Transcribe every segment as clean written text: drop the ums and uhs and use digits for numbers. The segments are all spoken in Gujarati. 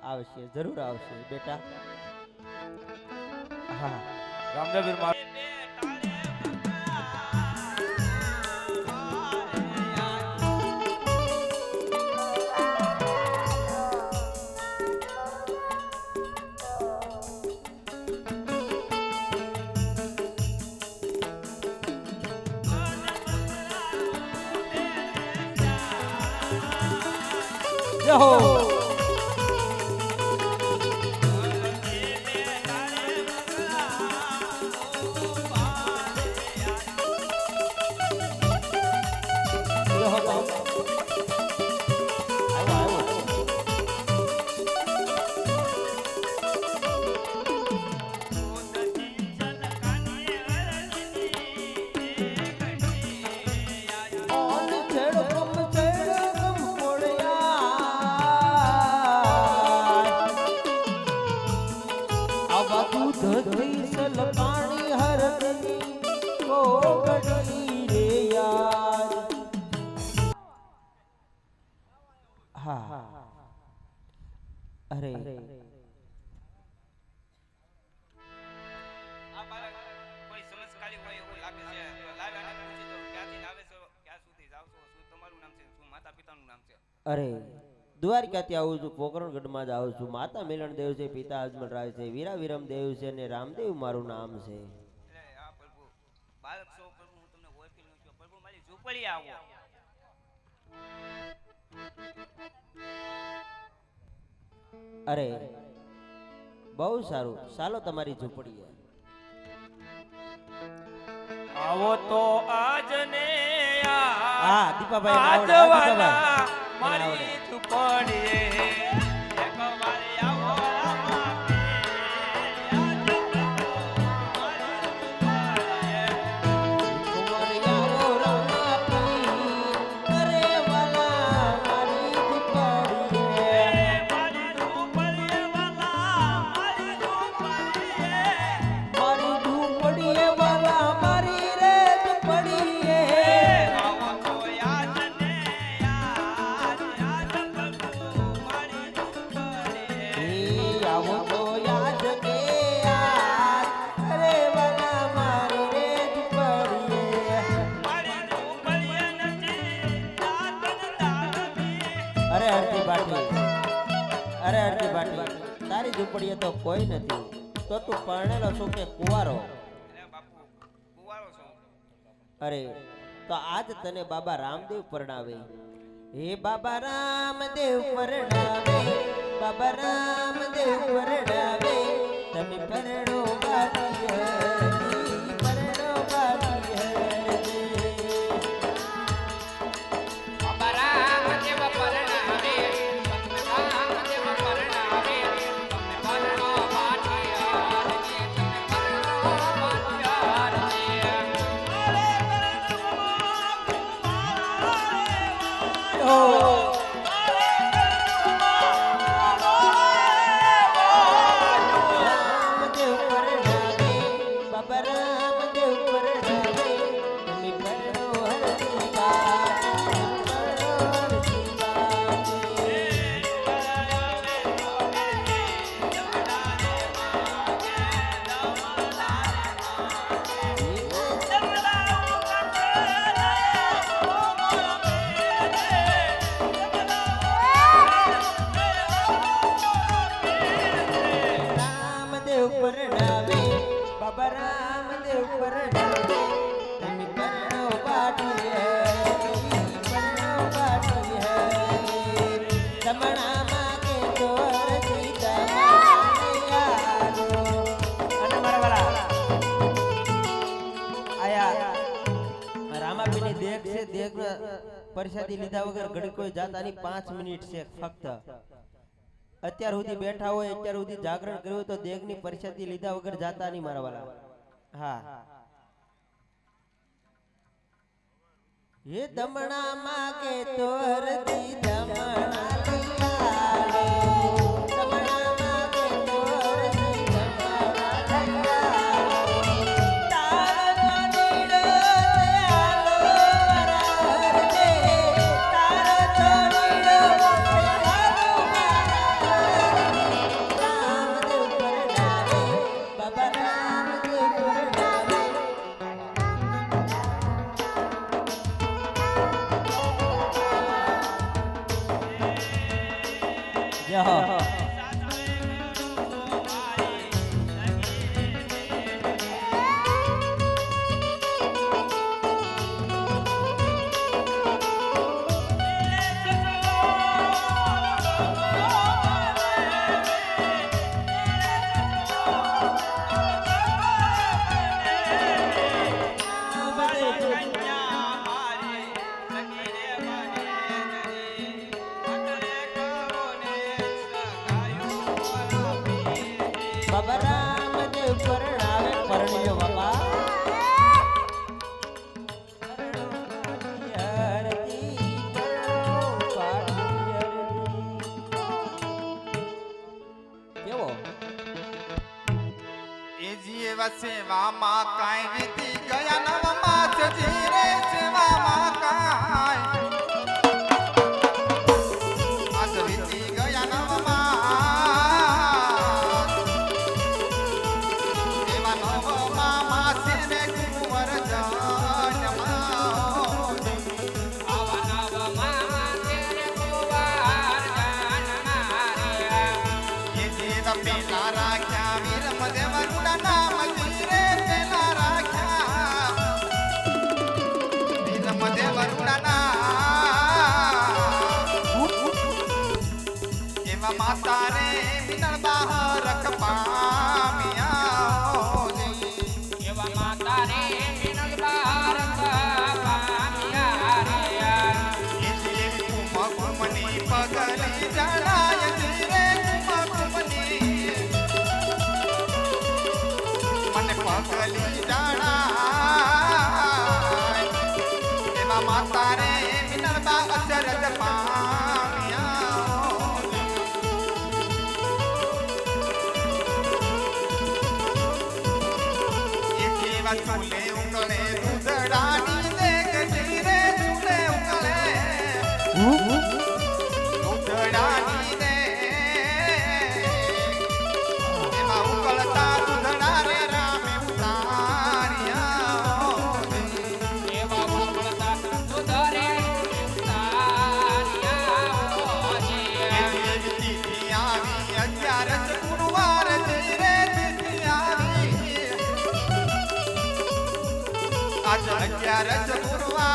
આવશે, જરૂર આવશે બેટા. હા રામદેવ જય અરે કોઈ સમજકારી હોય એવું લાગે છે તો લાવે અને પૂછી દો ક્યાંથી આવે છો ક્યાં સુધી જાવ છો શું તમારું નામ છે શું માતા પિતાનું નામ છે. અરે દ્વારકાથી આવું છું, પોકરણગઢમાં જ આવું છું. માતા મિલન દેવ છે, પિતા અજમલ રાય છે, વીરા વિરમ દેવ છે અને રામદેવ મારું નામ છે. હા પ્રભુ બાળક છો પ્રભુ હું તમને ઓળખી લઉં છું પ્રભુ મારી ઝૂંપડી આવો. અરે બહુ સારું, ચાલો તમારી ઝૂંપડીએ. આવો તો આજ ને હા દીપાભાઈ મારી ઝૂંપડીએ તારી ઝૂંપડીએ તો કોઈ નથી, તો તું પરણેલો છો કે કુંવારો? અરે તો આજ તને બાબા રામદેવ પરણાવે. હે બાબા રામદેવ પરણાવે, બાબા રામદેવ પરણાવે, તમે પરણો બાકી હરજી, પરણો બાકી હરજી. બાબા રામદેવ પરણાવે પરસાદી લીધા વગર ઘડી કોઈ જાતા નહીં. 5 મિનિટ છે ફક્ત. અત્યાર સુધી બેઠા હોય, અત્યાર સુધી જાગરણ કર્યું હોય તો દેગની પરસાદી લીધા વગર જાતા નહીં મારા વાલા. હા, હે દમણા માં કે તોરતી દમણા લીલાડે, દમણા માં કે તોરતી દમણા લીલાડે, તારો નીડો દયાલો વરારજે, તારો નીડો દયાલો વરારજે, રામદેવ પરણાવે, બાબા રામદેવ પરણાવે. જય બાબા રામદેવ પરણાવે, પરણ્યો બાબા. કેવો એ જીવ સેવામાં કાંઈ વીતી ગયા નવમાં જજી રે સેવામાં કાંઈ આજ વીતી ગયા નવમાં એવા નવમાં માસે ને કુંવર જન્માઓ આવા નવમાં તેરે કુંવર જન્માર્યા. એ જીવ પેલા રાખ્યા વીર મધે વરુણા નામ જીરે પેલા રાખ્યા વીર મધે વરુણા નામ એવા માતા રે મિનળ બહારક પામ્યા એવા માતા રે મિનલ બારક પામ્યા રે. એ જીવ કુમકુમની પગલી જણાય જીરે કુમકુમની મને પગલી જણાય એવા માતા રે મિનળ બા અચરજ પામ્યા એ જીવા ચૂલે ઉકળે દૂધડાની દેખ જીરે ચૂલે ઉકળે દૂધડાની દેખ એમાં ઉકળતા દૂધડા રે રામે ઉતાર્યા એવા ઉકળતા દૂધરે ઉતાર્યા છે. એ દેવી તિથિ આવી 11 ગુરુવાર જીરે તિથિ આવી આજ 11 ગુરુવાર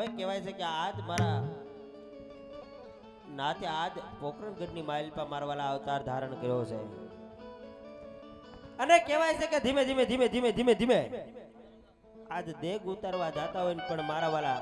હોય કહેવાય છે કે આજ મારા નાતે આજ પોકરણગઢની માઇલપા મારવાલા અવતાર ધારણ કર્યો છે અને કહેવાય છે કે ધીમે ધીમે ધીમે ધીમે ધીમે ધીમે આજ દેગ ઉતારવા જાતા હોય ને પણ મારા વાલા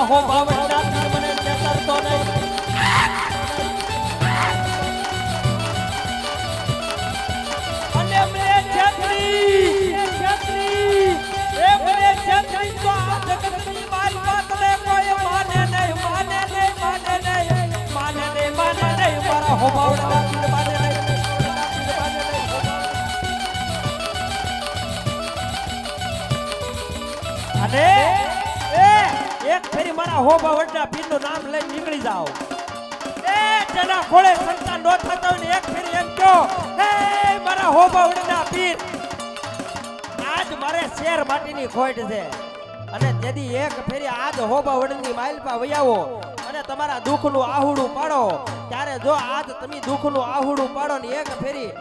હો બાવળના પીર મને ચેતરતો નહીં અને મને છત્રી એ મને છત્રી તો આ જગતની મારી વાતને કોઈ માને નહીં મારા હો બાવળના પીર માને નહીં અને એક ફેરી મારા હોબા વડના પીરનું નામ લઈને નીકળી જાઓ એ જેના ખોળે સંતાન નો થતો હોય ને એક ફેરી એમ કહો હે મારા હોબા વડના પીર આજ મારે શેર માટીની ખોટ છે અને તેથી એક ફેરી આજ હોબા વડની માઇલપા વયાવો અને તમારા દુઃખનું આહુડું પાડો ત્યારે જો આજ તમે દુઃખનું આહુડું પાડો ને એક ફેરી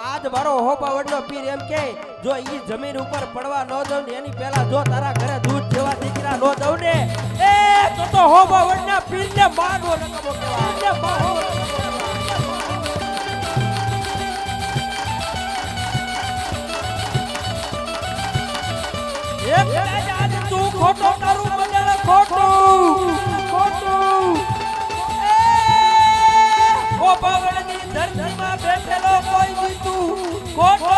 આજ મારો હોબા વડનો પીર એમ કે જો ઈ જમીન ઉપર પડવા ન દઉં ને એની પહેલા જો તારા ઘરે દૂધ જેવા દીકરા ન દઉં ને એ તો હોબા વડના પીરને માનવો નકમો કહેવાય એક આજ તું ખોટો કરું બદલ ખોટું હોબા વડની ધરતીમાં બેઠેલો કોઈ જીતું ખોટો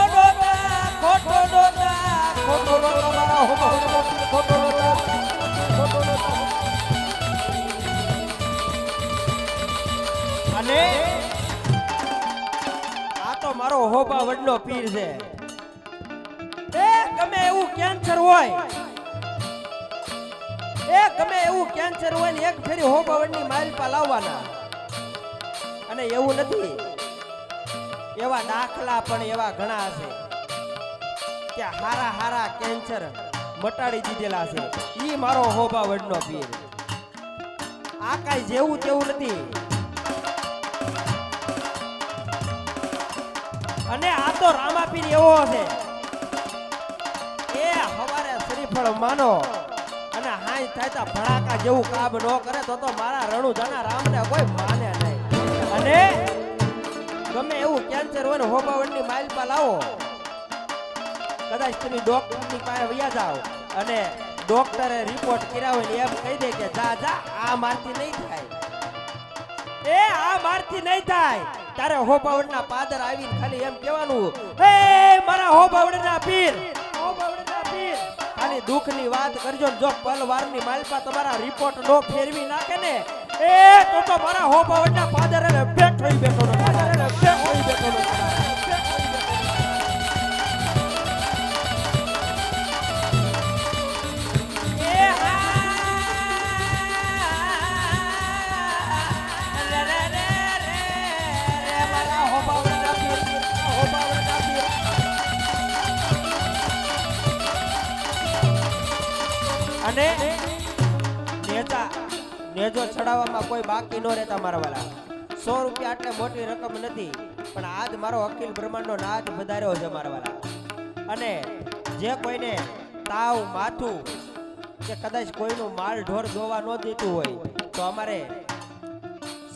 નોતા મારા હોબા વડનો ખોટો નોતા અને આ તો મારો હોબા વડનો પીર છે એ ગમે એવું કેન્સર હોય એ ગમે એવું કેન્સર હોય ને એક ફેરી હોબાવડની માલપા લાવવાના. અને એવું નથી, એવા દાખલા પણ એવા ઘણા હશે કે હારા હારા કેન્સર મટાડી દીધેલા છે. ઈ મારો હોબાવડનો પીર. આ કાઈ જેવું તેવું નથી. અને આ તો રામાપીર એવો છે એ હવારે શ્રીફળ માનો અને હાઈ થાય તો ભડાકા જેવું કામ ન કરે તો મારા રણુજાના રામને કોઈ માને નહીં. અને ગમે એવું કેન્સર હોય ને હોબાવડની માલપા લાવો, કદાચ તમે ડોક્ટરની પાસે વયા જાઓ અને ડોક્ટરે રિપોર્ટ કર્યા હોય ને એમ કહી દે કે જા જા આ મારથી નહીં થાય, એ આ મારથી નહીં થાય, તારે હોબાવડના પાદર આવીને ખાલી એમ કહેવાનું, હે મારા હોબાવડના પીર, હોબાવડના પીર, ખાલી દુઃખની વાત કરજો ને જો પલવારની માલપા તમારા રિપોર્ટ નો ફેરવી નાખે ને એ તો મારા હોબાવડના પાદર એને બેઠો ઈ બેઠો નો, પાદર એને બેઠો ઈ બેઠો નો. અને નેજો ચડાવવામાં કોઈ બાકી ન રહેતા મારા વાલા. 100 રૂપિયા એટલે મોટી રકમ નથી, પણ આજ મારો અખિલ બ્રહ્માંડનો નાચ વધાર્યો છે મારા વાલા. અને જે કોઈને તાવ માથું કે કદાચ કોઈનું માલ ઢોર જોવા ન દેતું હોય તો અમારે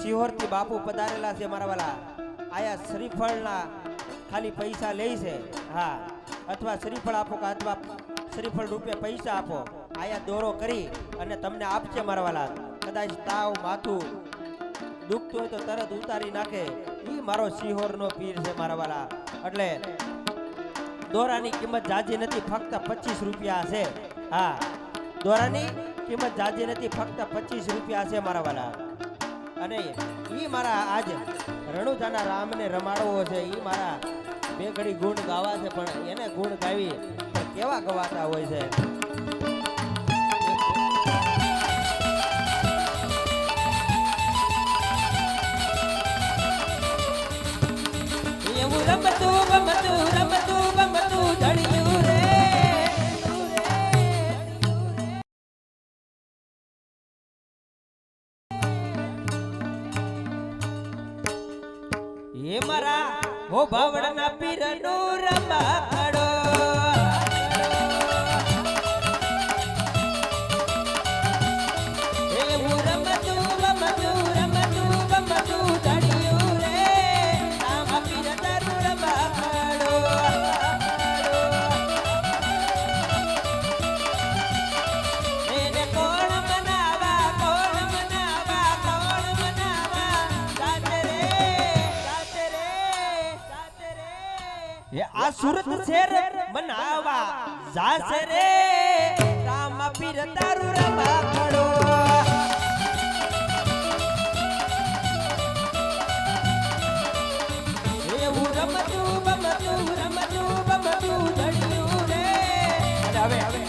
સિહોરથી બાપુ પધારેલા છે મારા વાલા. આયા શ્રીફળના ખાલી પૈસા લે છે, હા, અથવા શ્રીફળ આપો કે અથવા શ્રીફળ રૂપે પૈસા આપો, આયા દોરો કરી અને તમને આપશે મારા વાલા. કદાચ તાવ માથું દુખતું હોય તો તરત ઉતારી નાખે. ઈ મારો સિહોરનો પીર છે મારા વાલા. એટલે દોરાની કિંમત જાજી નથી, ફક્ત 25 રૂપિયા છે. હા, દોરાની કિંમત જાજી નથી, ફક્ત 25 રૂપિયા છે મારા વાલા. અને ઈ મારા આજ રણુજાના રામને રમાડવો છે. ઈ મારા બે ઘડી ગુણ ગાવા છે, પણ એને ગુણ ગાવી પણ કેવા ગવાતા હોય છે. એવું રમતું ગમતું રમતું ગમતું ધડ્યું રે, એ મારા હોબાવડના પીરનું રમકડો, એવું રમતું ગમતું રમતું ગમતું ધડ્યું રે, રામા પીર તારું રમકડો. એને કોણ મનાવા કોણ મનાવા કોણ મનાવા, સાચે રે સાચે રે સાચે રે, એ આ સુરત શેર મનાવા જાશે રે, રામા પીર તારું રમકડો. એવું રમતું બમતું રમતું બમતું ધડ્યું રે. અને હવે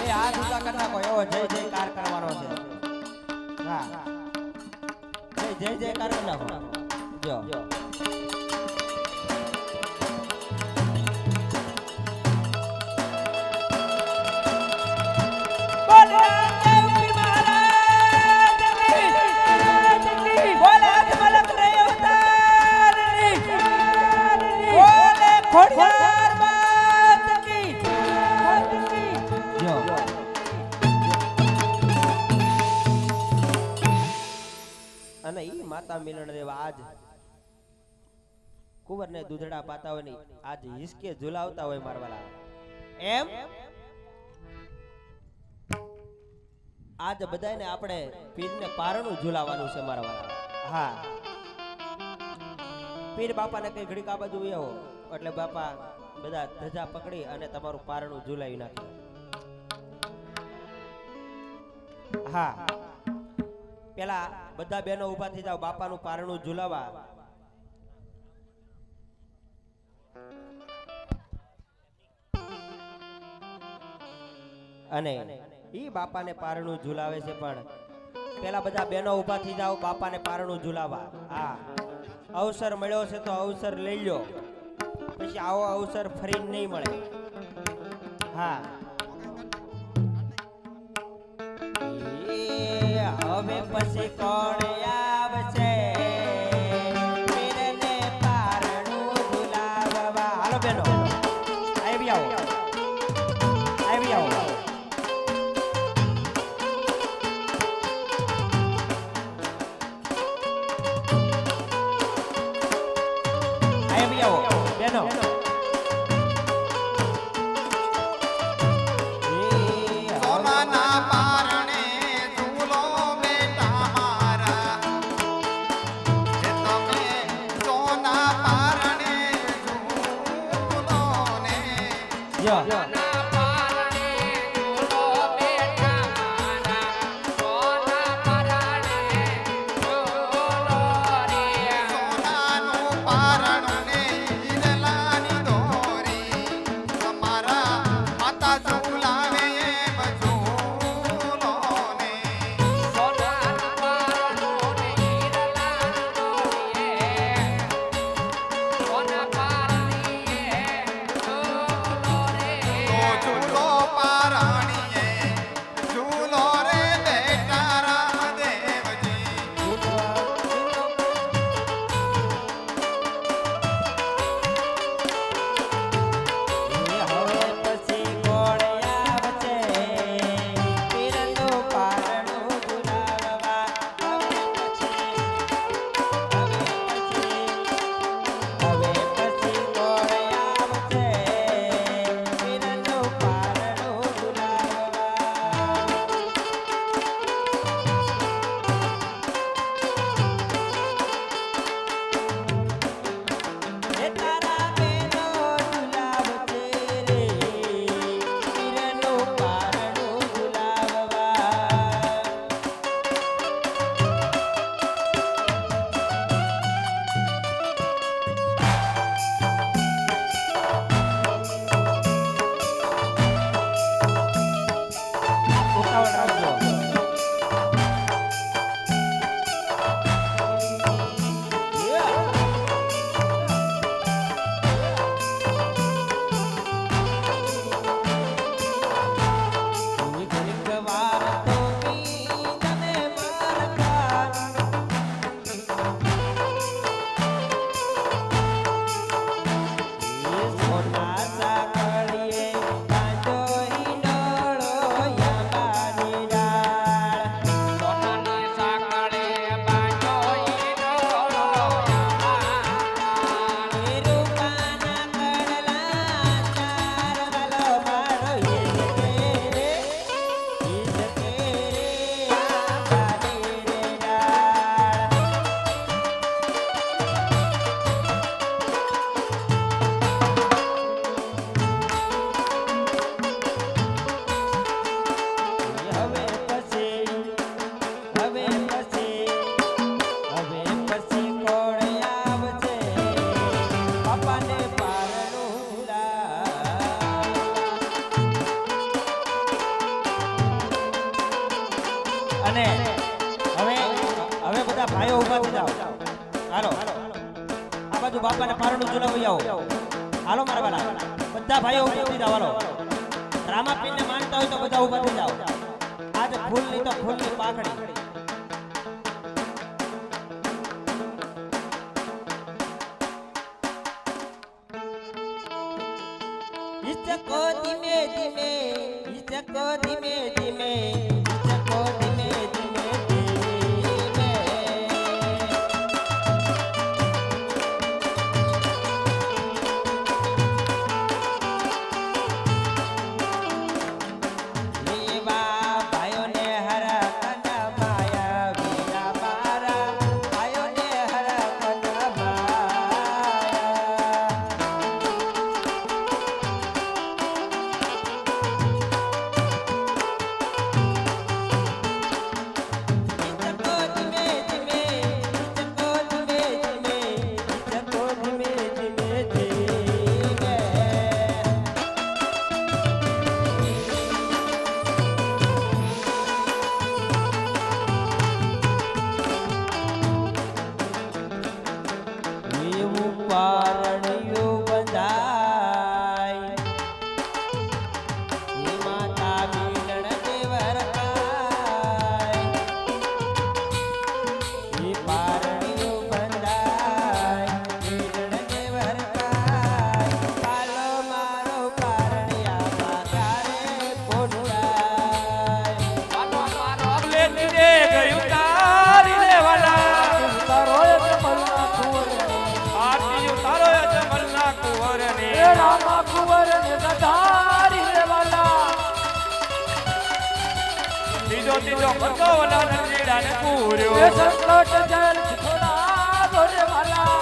એ હાથ ઊંચા કરી નાખો, એવો જય જયકાર કરવાનો છે. હા, જય જયકાર કરી નાખો. જો ખોડિયાર માત કી જો. અને ઈ માતા મિલન દેવ આજ કુંવરને દૂધડા પાતા હોય ને આજ હિસકે ઝુલાવતા હોય મારવાલા. એમ આજ બધાને આપણે પીરને પારણું ઝુલાવવાનું છે મારવાલા. હા, પીર બાપાને કઈ ઘડીક આ બાજુ આવો એટલે બાપા બધા ધજા પકડી અને તમારું પારણું ઝુલાવી નાખે. હા, પેલા બધા બહેનો ઊભા થઈ જાવ બાપાનું પારણું ઝુલાવા. અને ઈ બાપાને પારણું ઝુલાવે છે, પણ પેલા બધા બહેનો ઊભા થઈ જાઓ બાપાને પારણું ઝુલાવા. હા, અવસર મળ્યો છે તો અવસર લઈ લો, પછી આવો અવસર ફરી નહીં મળે. હા, હવે પછી કોણ આવશે વીરને પારણું ઝુલાવવા? હાલો બેનો, આવી આવો, આવી આવો. આવી આવો બેનો. સોનાના પારણે ઝૂલો બેટા મારા, જે તમે સોના પારણે ઝૂલો ને યો સોનાનું પારણું ને હીરલાની દોરી, તમારા માતા ઝૂલાવે એમ ઝૂલો ને. તો ઝૂલો પારણીએ ઝૂલો રે બેટા રામદેવજી. હવે પછી કોણ આવશે વીરનું પારણું ઝુલાવવા? હવે પછી કોણ આવશે વીરનું પારણું ઝુલાવવા? એ તારા બેનો ઝુલાવશે રે વીરનું પારણું ઝુલાવવા. ઉતાવળ રાખજો. ઘડીક વાર તો બીજાને મારતા, એ સોના સાંકળીએ બાંધો હિંડોળો યાંબાની ડાળ. એ રૂપાના કડલા ચાર વાલો મારો એ જકે રે યાંબાની રે ડાળ. હવે પછી કોણ આવશે બાપાને પારણું ઝુલાવવા? અને હવે બધા ભાઈઓ ઊભા થઈ જાઓ. હાલો આ બાજુ બાપાને પારણું ઝુલાવી આવો. હાલો મારા વાલા, બધા ભાઈઓ ઊભા થઈ જાઓ. હાલો, રામાપીરને માનતા હોય તો બધા ઊભા થઈ જાઓ. આજે ફૂલની તો ફૂલની પાકડી. ઈચકો ધીમે ધીમે, ઈચકો ધીમે ધીમે, ઈચકો ધીમે ધીમે ધીમે. લેવા ભાઈઓને હરા કના માયા, વીરા મારા ભાઈઓને હરા કના માયા. કુંવર ને ગધારી રે વાલા ત્રીજો ભરતો વાલા નંદીડા ને પૂર્યો એ સંકટ જલ છોડા દોરે વાલા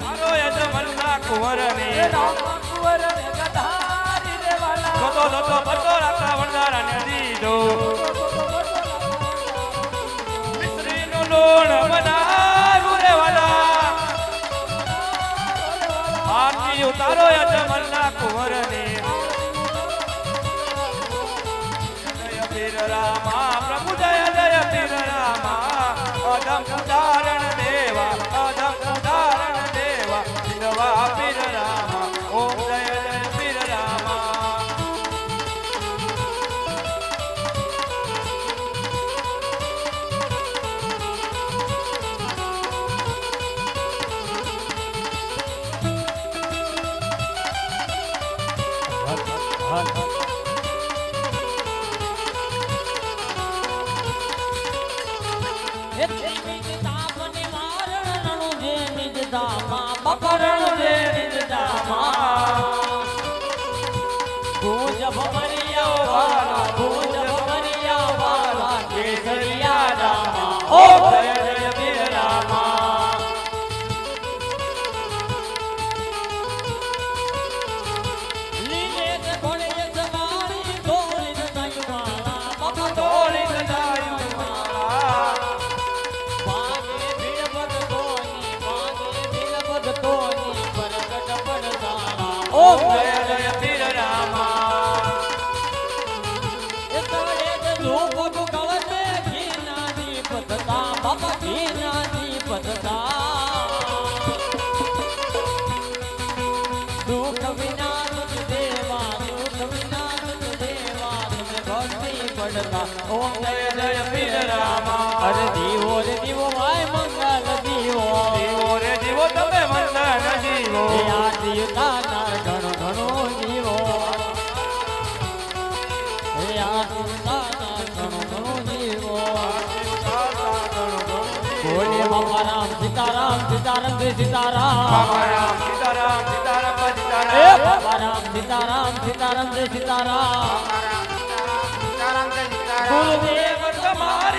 મારો યજમાનના કુંવરને એ રામ કુંવર ને ગધારી રે વાલા લોતો ભરતો રાખતા વણદારાને દીધો મિશ્રીનો લોણ બનાવ્યું રે વાલા આરતી ઉતારો યજમાનના કુંવરને જય પીર રામા પ્રભુ જય પીર રામા અધમ ઉદાહરણ દેવા અધમ ઉદાહરણ દેવા વિધવા પીર રામા ઓમ જય પીર રામા પકરણ દે નિદામા ભૂજ ભમરિયા વાલા ભૂજ ભમરિયા વાલા કેસરિયા રામા ઓ જય પીર રામા લીલે કે ઘોડે સવારી દોરી નયું વાલા બાપા દોરી નયું વાલા વાગે ભીડ ભગતોની પરગટ પડતારા ઓમ જય પીર રામા એ તળે જ ધૂપ ગવતે ઘીના દીપ થતા બાપા ઘીના દીપ થતા દુઃખ વિના તુજ દેવા દુઃખ વિના તુજ દેવા તુજ ભક્તિ પડતા ઓમ જય પીર રામા અરે દીવો રે દીવો માય મંગલ દીવો દીવો રે દીવો તમે મંદન જીવો આરતી ઉતારનાર ઘણો ઘણો જીવો આરતી ઉતારનાર ઘણો ઘણો જીવો બોલે બાપા રામ સીતારામ સીતારામ જય સીતારામ બાબા રામ સીતારામ સીતારામ એ સીતારામ બાપા રામ સીતારામ સીતારામ જય સીતારામ સીતારામ જય સીતારામ ગુરુદેવ તમારી